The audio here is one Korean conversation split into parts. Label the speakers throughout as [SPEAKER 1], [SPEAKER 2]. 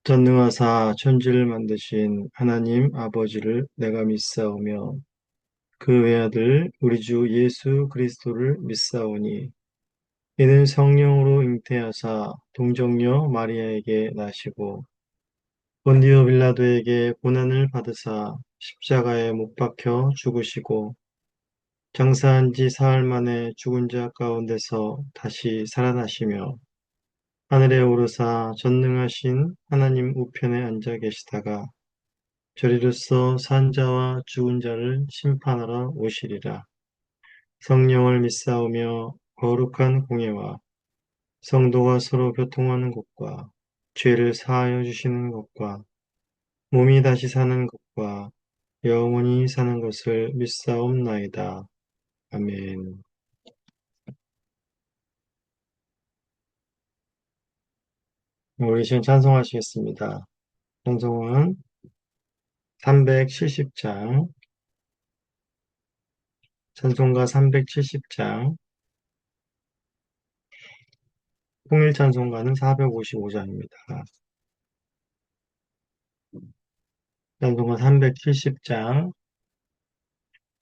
[SPEAKER 1] 전능하사 천지를 만드신 하나님 아버지를 내가 믿사오며 그 외아들 우리 주 예수 그리스도를 믿사오니 이는 성령으로 잉태하사 동정녀 마리아에게 나시고 본디오 빌라도에게 고난을 받으사 십자가에 못 박혀 죽으시고 장사한 지 사흘 만에 죽은 자 가운데서 다시 살아나시며 하늘에 오르사 전능하신 하나님 우편에 앉아 계시다가 저리로서 산자와 죽은 자를 심판하러 오시리라. 성령을 믿사오며 거룩한 공예와 성도가 서로 교통하는 것과 죄를 사하여 주시는 것과 몸이 다시 사는 것과 영원히 사는 것을 믿사옵나이다. 아멘. 우리 시간 찬송하시겠습니다. 찬송은 370장, 찬송가 370장, 통일 찬송가는 455장입니다. 찬송가 370장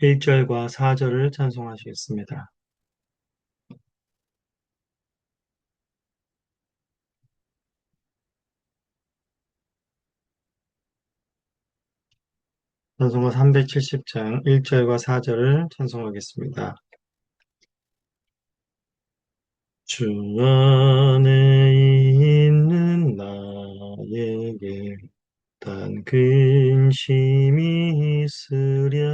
[SPEAKER 1] 1절과 4절을 찬송하시겠습니다. 찬송가 370장 1절과 4절을 찬송하겠습니다. 주 안에 있는 나에게 단 근심이 있으랴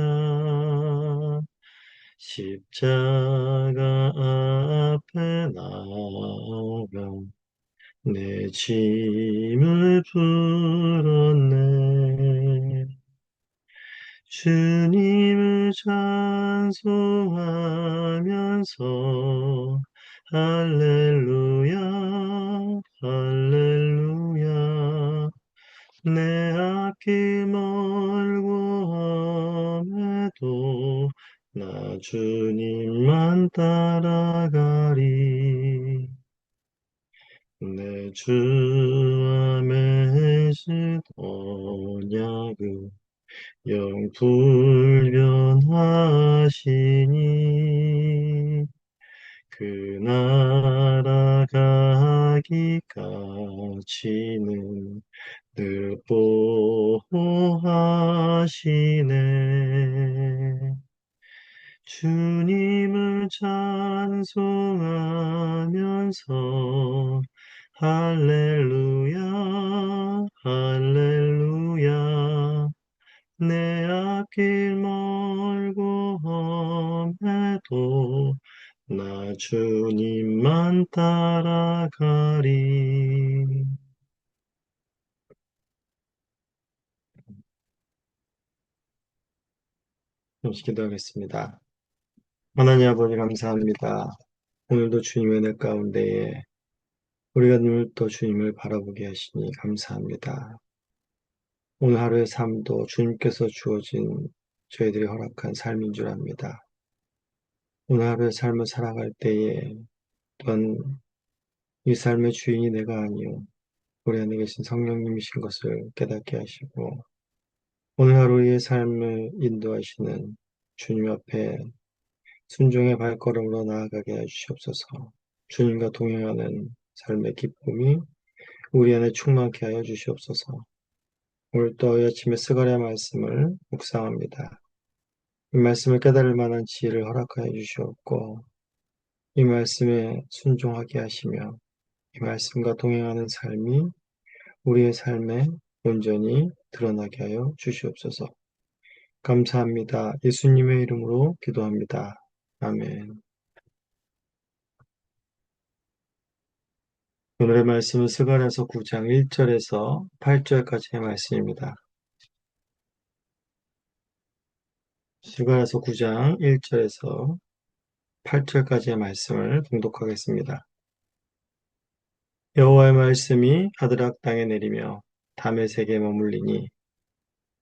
[SPEAKER 1] 십자가 앞에 나가 내 짐을 풀었네. 주님을 찬송하면서 할렐루야 할렐루야 내 앞길 멀고 험해도 나 주님만 따라가리. 내 주 안에 신 언약을 영 불변하시니 그 나라 가기까지는 늘 보호하시네. 주님을 찬송하면서 할렐루야 할렐루야 내 앞길 멀고 험해도 나 주님만 따라가리. 잠시 기도하겠습니다. 하나님 아버지 감사합니다. 오늘도 주님의 은혜 가운데에 우리가 늘 또 주님을 바라보게 하시니 감사합니다. 오늘 하루의 삶도 주님께서 주어진 저희들이 허락한 삶인 줄 압니다. 오늘 하루의 삶을 살아갈 때에 또한 이 삶의 주인이 내가 아니요 우리 안에 계신 성령님이신 것을 깨닫게 하시고 오늘 하루의 삶을 인도하시는 주님 앞에 순종의 발걸음으로 나아가게 해주시옵소서. 주님과 동행하는 삶의 기쁨이 우리 안에 충만케 하여 주시옵소서. 오늘 또 아침에 스가랴 말씀을 묵상합니다. 이 말씀을 깨달을 만한 지혜를 허락하여 주시옵고 이 말씀에 순종하게 하시며 이 말씀과 동행하는 삶이 우리의 삶에 온전히 드러나게 하여 주시옵소서. 감사합니다. 예수님의 이름으로 기도합니다. 아멘. 오늘의 말씀은 스가랴서 9장 1절에서 8절까지의 말씀입니다. 스가랴서 9장 1절에서 8절까지의 말씀을 봉독하겠습니다. 여호와의 말씀이 하드락 땅에 내리며 다메섹에 머물리니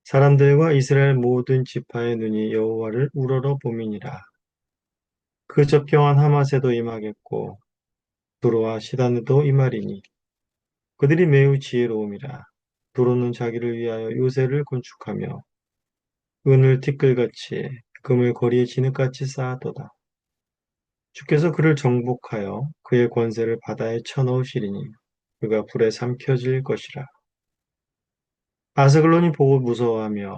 [SPEAKER 1] 사람들과 이스라엘 모든 지파의 눈이 여호와를 우러러 봄이니라. 그 적경한 하맛에도 임하겠고 두로와 시단에도 임하리니 그들이 매우 지혜로움이라. 두로는 자기를 위하여 요새를 건축하며 은을 티끌같이 금을 거리에 진흙같이 쌓았도다. 주께서 그를 정복하여 그의 권세를 바다에 쳐넣으시리니 그가 불에 삼켜질 것이라. 아스글론이 보고 무서워하며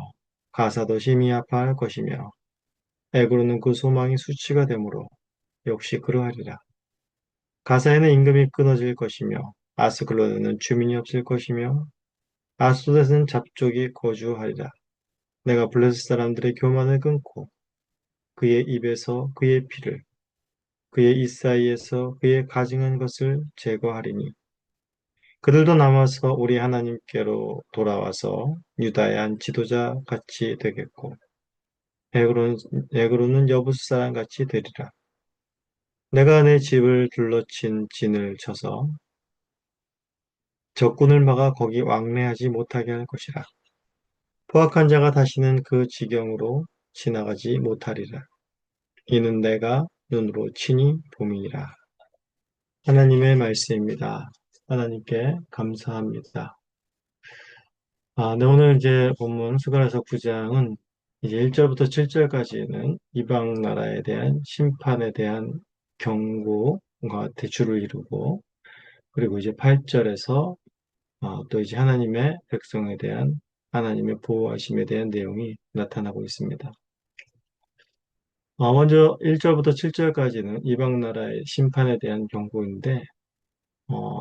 [SPEAKER 1] 가사도 심히 아파할 것이며 에그로는 그 소망이 수치가 되므로 역시 그러하리라. 가사에는 임금이 끊어질 것이며 아스글론에는 주민이 없을 것이며 아스돗에는 잡족이 거주하리라. 내가 블레셋 사람들의 교만을 끊고 그의 입에서 그의 피를 그의 입 사이에서 그의 가증한 것을 제거하리니 그들도 남아서 우리 하나님께로 돌아와서 유다의 한 지도자 같이 되겠고 에그로는 여부수 사람 같이 되리라. 내가 내 집을 둘러친 진을 쳐서 적군을 막아 거기 왕래하지 못하게 할 것이라. 포악한 자가 다시는 그 지경으로 지나가지 못하리라. 이는 내가 눈으로 친히 봄이니라. 하나님의 말씀입니다. 하나님께 감사합니다. 네, 오늘 이제 본문 스가랴서 9장은 이제 1절부터 7절까지는 이방 나라에 대한 심판에 대한 경고가 대주를 이루고 그리고 이제 8절에서 또 이제 하나님의 백성에 대한 하나님의 보호하심에 대한 내용이 나타나고 있습니다. 먼저 1절부터 7절까지는 이방 나라의 심판에 대한 경고인데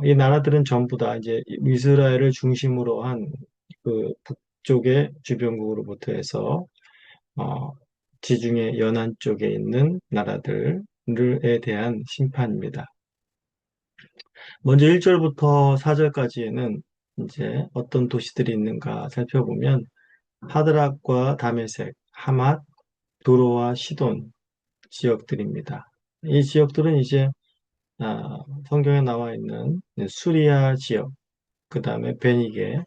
[SPEAKER 1] 이 나라들은 전부 다 이제 이스라엘을 중심으로 한 그 북쪽의 주변국으로부터 해서 어, 지중해 연안 쪽에 있는 나라들에 대한 심판입니다. 먼저 1절부터 4절까지에는 이제 어떤 도시들이 있는가 살펴보면 하드락과 다메섹, 하맛, 도로와 시돈 지역들입니다. 이 지역들은 이제 성경에 나와 있는 수리아 지역, 그 다음에 베니게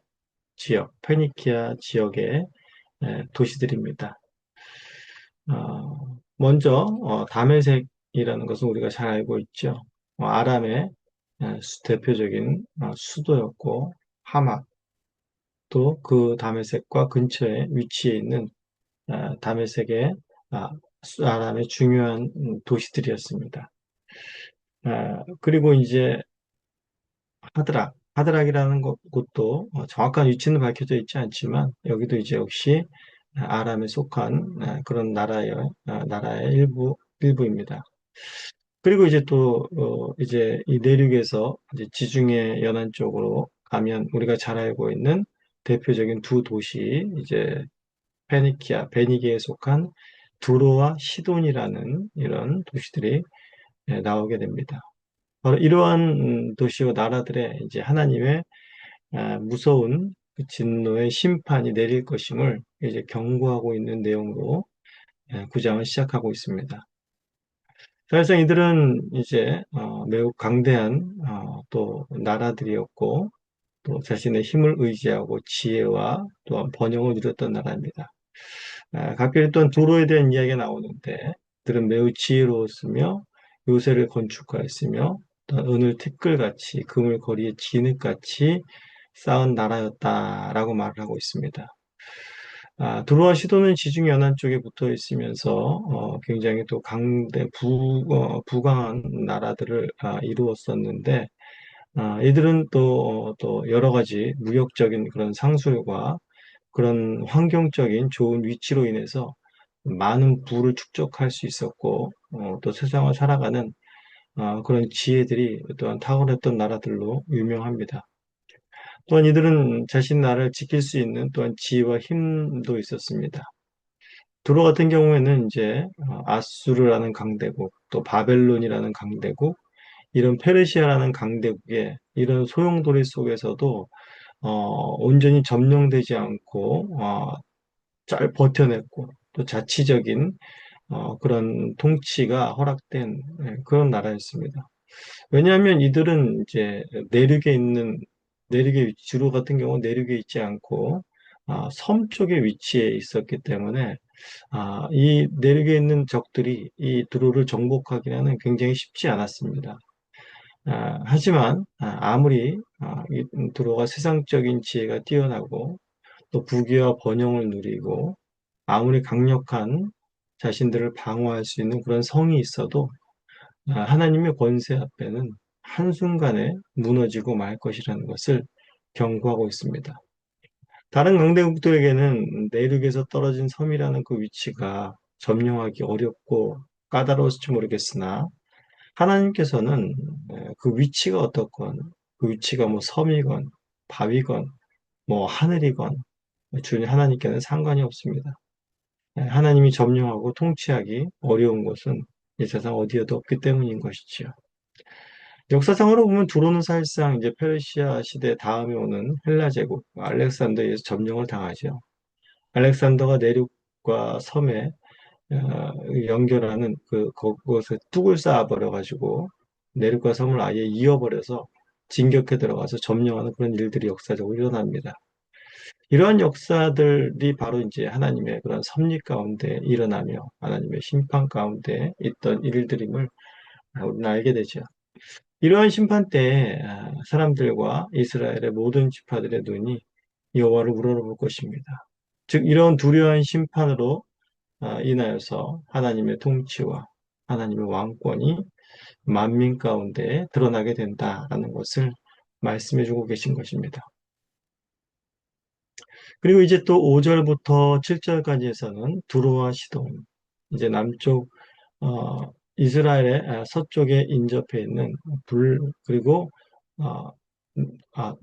[SPEAKER 1] 지역, 페니키아 지역의 도시들입니다. 먼저 다메섹이라는 것은 우리가 잘 알고 있죠. 아람의 대표적인 수도였고 하맛 또 그 다메섹과 근처에 위치해 있는 다메섹의 아람의 중요한 도시들이었습니다. 그리고 이제 하드락이라는 곳도 정확한 위치는 밝혀져 있지 않지만 여기도 이제 역시 아람에 속한 그런 나라의 일부입니다. 그리고 이제 또 이제 이 내륙에서 이제 지중해 연안 쪽으로 가면 우리가 잘 알고 있는 대표적인 두 도시 이제 베니게에 속한 두로와 시돈이라는 이런 도시들이 나오게 됩니다. 바로 이러한 도시와 나라들의 이제 하나님의 무서운 그 진노의 심판이 내릴 것임을 이제 경고하고 있는 내용으로 9장을 시작하고 있습니다. 사실상 이들은 이제 매우 강대한 또 나라들이었고 또 자신의 힘을 의지하고 지혜와 또한 번영을 누렸던 나라입니다. 각별히 또한 도로에 대한 이야기가 나오는데 그들은 매우 지혜로웠으며 요새를 건축하였으며 또 은을 티끌같이 금을 거리에 진흙같이 쌓은 나라였다라고 말을 하고 있습니다. 드로아 시도는 지중 연안 쪽에 붙어 있으면서 굉장히 또 부강한 나라들을 이루었었는데 이들은 또 여러 가지 무역적인 그런 상술과 그런 환경적인 좋은 위치로 인해서 많은 부를 축적할 수 있었고 또 세상을 살아가는 그런 지혜들이 또한 탁월했던 나라들로 유명합니다. 또한 이들은 자신 나라를 지킬 수 있는 또한 지혜와 힘도 있었습니다. 두로 같은 경우에는 이제 아수르라는 강대국, 또 바벨론이라는 강대국, 이런 페르시아라는 강대국의 이런 소용돌이 속에서도 온전히 점령되지 않고 잘 버텨냈고 또 자치적인 그런 통치가 허락된 그런 나라였습니다. 왜냐하면 이들은 이제 내륙의 주로 같은 경우 내륙에 있지 않고 섬 쪽에 위치해 있었기 때문에 이 내륙에 있는 적들이 이 두로를 정복하기는 굉장히 쉽지 않았습니다. 하지만 아무리 이 두로가 세상적인 지혜가 뛰어나고 또 부귀와 번영을 누리고 아무리 강력한 자신들을 방어할 수 있는 그런 성이 있어도 하나님의 권세 앞에는 한순간에 무너지고 말 것이라는 것을 경고하고 있습니다. 다른 강대국들에게는 내륙에서 떨어진 섬이라는 그 위치가 점령하기 어렵고 까다로울지 모르겠으나 하나님께서는 그 위치가 어떻건 그 위치가 뭐 섬이건 바위건 뭐 하늘이건 주님 하나님께는 상관이 없습니다. 하나님이 점령하고 통치하기 어려운 곳은 이 세상 어디에도 없기 때문인 것이지요. 역사상으로 보면 두로는 사실상 이제 페르시아 시대 다음에 오는 헬라 제국 알렉산더에 의해서 점령을 당하죠. 알렉산더가 내륙과 섬에 연결하는 그곳에 뚝을 쌓아버려 가지고 내륙과 섬을 아예 이어버려서 진격해 들어가서 점령하는 그런 일들이 역사적으로 일어납니다. 이러한 역사들이 바로 이제 하나님의 그런 섭리 가운데 일어나며 하나님의 심판 가운데 있던 일들임을 우리는 알게 되죠. 이러한 심판 때에 사람들과 이스라엘의 모든 지파들의 눈이 여호와를 우러러볼 것입니다. 즉 이런 두려운 심판으로 인하여서 하나님의 통치와 하나님의 왕권이 만민 가운데 드러나게 된다라는 것을 말씀해 주고 계신 것입니다. 그리고 이제 또 5절부터 7절까지에서는 두로와 시돈, 이제 남쪽 이스라엘의 서쪽에 인접해 있는 그리고 어,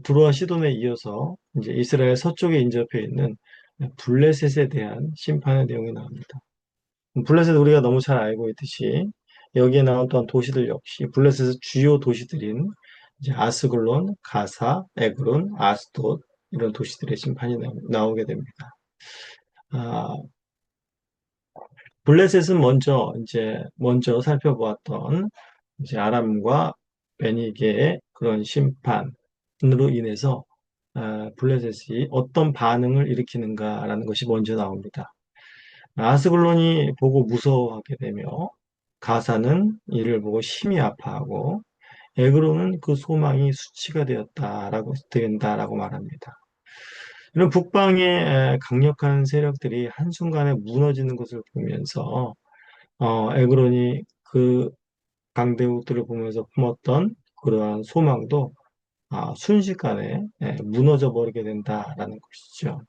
[SPEAKER 1] 두로와 시돈에 이어서 이제 이스라엘 서쪽에 인접해 있는 블레셋에 대한 심판의 내용이 나옵니다. 블레셋 우리가 너무 잘 알고 있듯이 여기에 나온 또한 도시들 역시 블레셋의 주요 도시들인 이제 아스글론, 가사, 에그론, 아스돗 이런 도시들의 심판이 나오게 됩니다. 아, 블레셋은 먼저 살펴보았던 이제 아람과 베니게의 그런 심판으로 인해서 블레셋이 어떤 반응을 일으키는가라는 것이 먼저 나옵니다. 아스글론이 보고 무서워하게 되며 가사는 이를 보고 심히 아파하고 에그로는 그 소망이 수치가 된다라고 말합니다. 이런 북방의 강력한 세력들이 한순간에 무너지는 것을 보면서 에그론이 그 강대국들을 보면서 품었던 그러한 소망도 순식간에 무너져 버리게 된다라는 것이죠.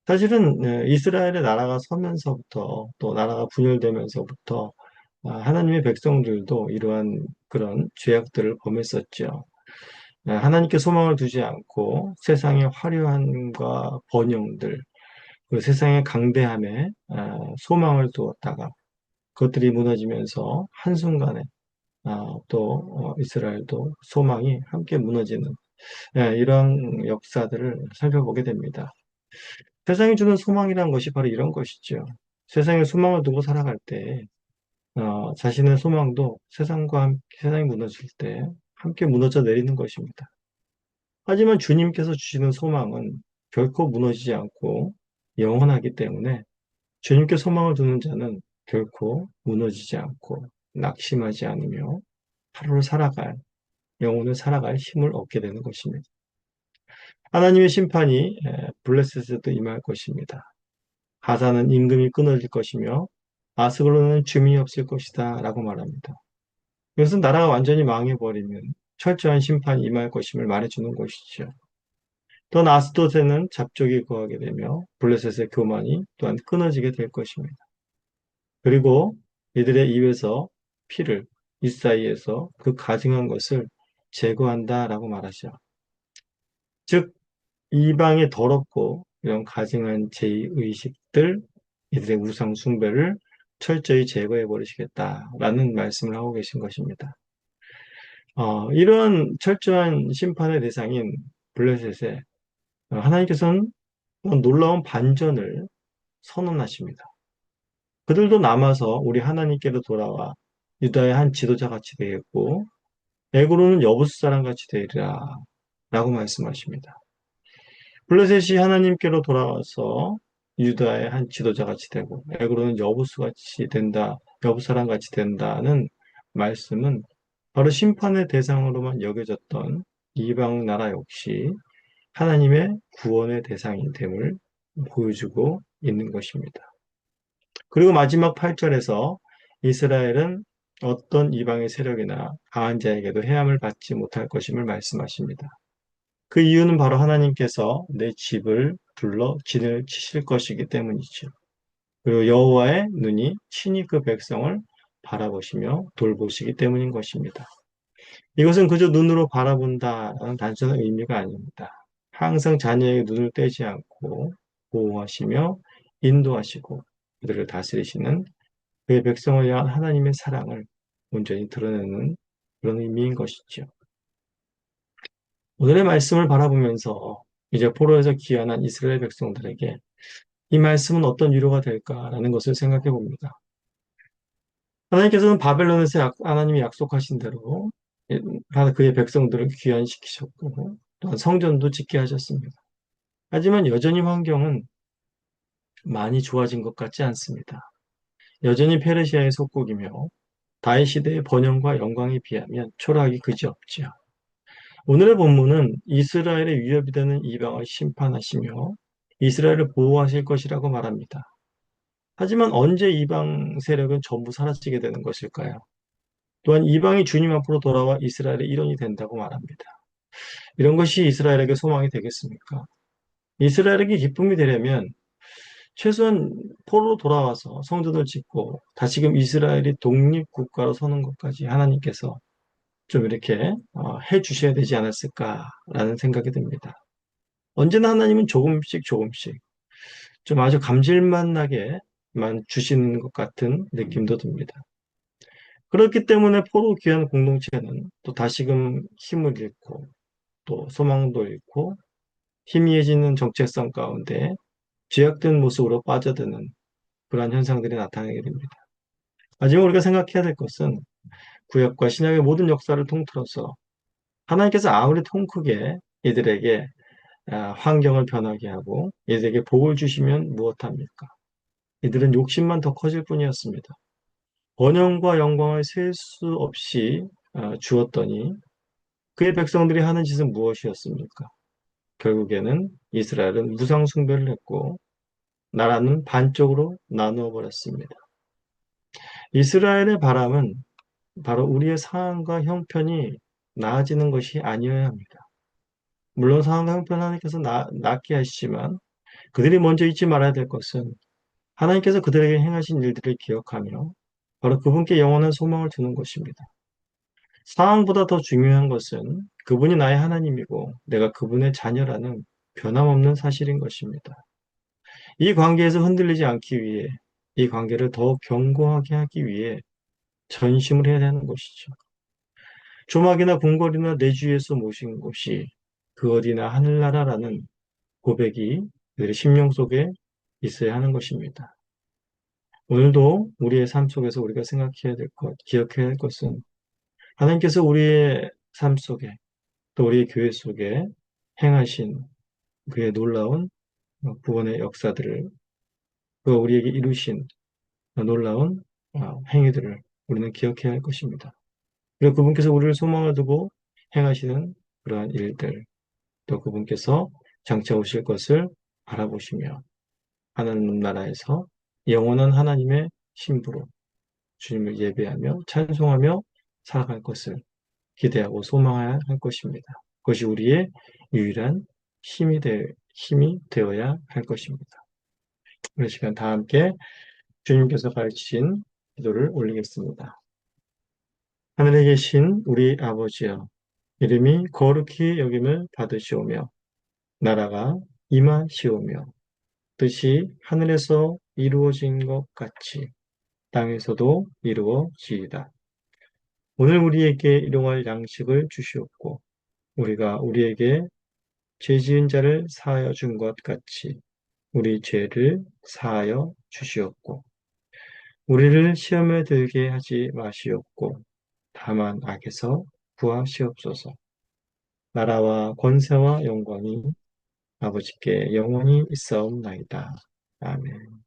[SPEAKER 1] 사실은 이스라엘의 나라가 서면서부터 또 나라가 분열되면서부터 하나님의 백성들도 이러한 그런 죄악들을 범했었죠. 하나님께 소망을 두지 않고 세상의 화려함과 번영들, 그 세상의 강대함에 소망을 두었다가 그것들이 무너지면서 한순간에 또 이스라엘도 소망이 함께 무너지는 이러한 역사들을 살펴보게 됩니다. 세상이 주는 소망이란 것이 바로 이런 것이죠. 세상에 소망을 두고 살아갈 때 자신의 소망도 세상이 무너질 때 함께 무너져 내리는 것입니다. 하지만 주님께서 주시는 소망은 결코 무너지지 않고 영원하기 때문에 주님께 소망을 두는 자는 결코 무너지지 않고 낙심하지 않으며 하루를 살아갈, 영혼을 살아갈 힘을 얻게 되는 것입니다. 하나님의 심판이 블레셋에도 임할 것입니다. 가사는 임금이 끊어질 것이며 아스글론은 주민이 없을 것이다 라고 말합니다. 이것은 나라가 완전히 망해버리면 철저한 심판이 임할 것임을 말해주는 것이죠. 또 아스돗에는 잡족이 거하게 되며 블레셋의 교만이 또한 끊어지게 될 것입니다. 그리고 이들의 입에서 피를 이 사이에서 그 가증한 것을 제거한다라고 말하죠. 즉 이방의 더럽고 이런 가증한 제의식들, 이들의 우상 숭배를 철저히 제거해 버리시겠다라는 말씀을 하고 계신 것입니다. 이러한 철저한 심판의 대상인 블레셋에 하나님께서는 놀라운 반전을 선언하십니다. 그들도 남아서 우리 하나님께로 돌아와 유다의 한 지도자 같이 되겠고 애굽으로는 여부수 사람 같이 되리라 라고 말씀하십니다. 블레셋이 하나님께로 돌아와서 유다의 한 지도자 같이 되고 애굽으로는 여부수 사람 같이 된다는 말씀은 바로 심판의 대상으로만 여겨졌던 이방 나라 역시 하나님의 구원의 대상인 됨을 보여주고 있는 것입니다. 그리고 마지막 8절에서 이스라엘은 어떤 이방의 세력이나 강한 자에게도 해함을 받지 못할 것임을 말씀하십니다. 그 이유는 바로 하나님께서 내 집을 둘러 진을 치실 것이기 때문이죠. 그리고 여호와의 눈이 친히 그 백성을 바라보시며 돌보시기 때문인 것입니다. 이것은 그저 눈으로 바라본다라는 단순한 의미가 아닙니다. 항상 자녀에게 눈을 떼지 않고 보호하시며 인도하시고 그들을 다스리시는 그의 백성을 향한 하나님의 사랑을 온전히 드러내는 그런 의미인 것이죠. 오늘의 말씀을 바라보면서 이제 포로에서 귀환한 이스라엘 백성들에게 이 말씀은 어떤 위로가 될까라는 것을 생각해 봅니다. 하나님께서는 바벨론에서 하나님이 약속하신 대로 그의 백성들을 귀환시키셨고 또한 성전도 짓게 하셨습니다. 하지만 여전히 환경은 많이 좋아진 것 같지 않습니다. 여전히 페르시아의 속국이며 다윗 시대의 번영과 영광에 비하면 초라하기 그지없지요. 오늘의 본문은 이스라엘의 위협이 되는 이방을 심판하시며 이스라엘을 보호하실 것이라고 말합니다. 하지만 언제 이방 세력은 전부 사라지게 되는 것일까요? 또한 이방이 주님 앞으로 돌아와 이스라엘의 일원이 된다고 말합니다. 이런 것이 이스라엘에게 소망이 되겠습니까? 이스라엘에게 기쁨이 되려면 최소한 포로로 돌아와서 성전을 짓고 다시금 이스라엘이 독립국가로 서는 것까지 하나님께서 좀 이렇게 해 주셔야 되지 않았을까라는 생각이 듭니다. 언제나 하나님은 조금씩 조금씩 좀 아주 감질맛 나게만 주시는 것 같은 느낌도 듭니다. 그렇기 때문에 포로 귀한 공동체는 또 다시금 힘을 잃고 또 소망도 잃고 희미해지는 정체성 가운데 죄악된 모습으로 빠져드는 그러한 현상들이 나타나게 됩니다. 하지만 우리가 생각해야 될 것은 구약과 신약의 모든 역사를 통틀어서 하나님께서 아무리 통 크게 이들에게 환경을 변하게 하고 이들에게 복을 주시면 무엇합니까? 이들은 욕심만 더 커질 뿐이었습니다. 번영과 영광을 셀 수 없이 주었더니 그의 백성들이 하는 짓은 무엇이었습니까? 결국에는 이스라엘은 무상 숭배를 했고 나라는 반쪽으로 나누어 버렸습니다. 이스라엘의 바람은 바로 우리의 상황과 형편이 나아지는 것이 아니어야 합니다. 물론 상황과 형편 하나님께서 낫게 하시지만 그들이 먼저 잊지 말아야 될 것은 하나님께서 그들에게 행하신 일들을 기억하며 바로 그분께 영원한 소망을 두는 것입니다. 상황보다 더 중요한 것은 그분이 나의 하나님이고 내가 그분의 자녀라는 변함없는 사실인 것입니다. 이 관계에서 흔들리지 않기 위해 이 관계를 더욱 견고하게 하기 위해 전심을 해야 하는 것이죠. 조막이나 궁궐이나 내 주위에서 모신 곳이 그 어디나 하늘나라라는 고백이 그들의 심령 속에 있어야 하는 것입니다. 오늘도 우리의 삶 속에서 우리가 생각해야 될 것, 기억해야 할 것은 하나님께서 우리의 삶 속에 또 우리의 교회 속에 행하신 그의 놀라운 구원의 역사들을 그 우리에게 이루신 놀라운 행위들을 우리는 기억해야 할 것입니다. 그리고 그분께서 우리를 소망을 두고 행하시는 그러한 일들, 또 그분께서 장차 오실 것을 바라보시며 하나님 나라에서 영원한 하나님의 신부로 주님을 예배하며 찬송하며 살아갈 것을 기대하고 소망해야 할 것입니다. 그것이 우리의 유일한 힘이 되어야 할 것입니다. 우리 시간 다 함께 주님께서 가르치신 기도를 올리겠습니다. 하늘에 계신 우리 아버지여, 이름이 거룩히 여김을 받으시오며, 나라가 임하시오며, 뜻이 하늘에서 이루어진 것 같이 땅에서도 이루어지이다. 오늘 우리에게 일용할 양식을 주시옵고, 우리가 우리에게 죄 지은 자를 사하여 준 것 같이 우리 죄를 사하여 주시옵고, 우리를 시험에 들게 하지 마시옵고, 다만 악에서 구하시옵소서. 나라와 권세와 영광이 아버지께 영원히 있사옵나이다. 아멘.